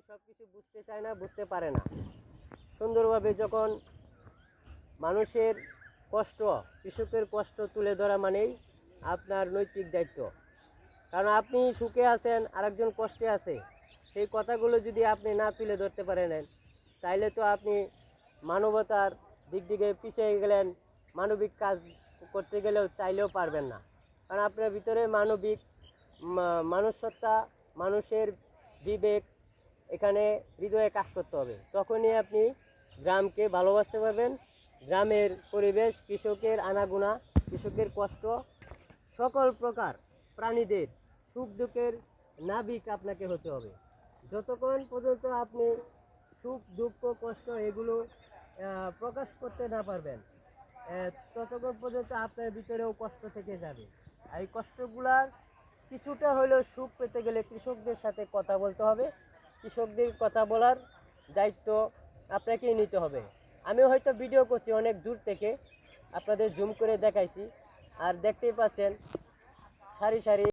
সব কিছু বুঝতে চায় না, বুঝতে পারে না। সুন্দরভাবে যখন মানুষের কষ্ট, কৃষকের কষ্ট তুলে ধরা মানেই আপনার নৈতিক দায়িত্ব। কারণ আপনি সুখে আছেন, আরেকজন কষ্টে আছে, সেই কথাগুলো যদি আপনি না তুলে ধরতে পারেন, তাইলে তো আপনি মানবতার দিক দিকে পিছিয়ে গেলেন। মানবিক কাজ করতে গেলেও চাইলেও পারবেন না। কারণ আপনার ভিতরে মানবিক মানুষসত্তা, মানুষের বিবেক এখানে হৃদয়ে কাজ করতে হবে। তখনই আপনি গ্রামকে ভালোবাসতে পারবেন। গ্রামের পরিবেশ, কৃষকের আনাগোনা, কৃষকের কষ্ট, সকল প্রকার প্রাণীদের সুখ দুঃখের নাবিক আপনাকে হতে হবে। যতক্ষণ পর্যন্ত আপনি সুখ দুঃখ কষ্ট এগুলো প্রকাশ করতে না পারবেন, ততক্ষণ পর্যন্ত আপনার ভিতরেও কষ্ট থেকে যাবে। আর এই কষ্টগুলার কিছুটা হলেও সুখ পেতে গেলে কৃষকদের সাথে কথা বলতে হবে। কৃষকদের কথা বলার দায়িত্ব আপনাকেই নিতে হবে। আমিও হয়তো ভিডিও করছি অনেক দূর থেকে, আপনাদের জুম করে দেখাইছি। আর দেখতেই পাচ্ছেন সারি সারি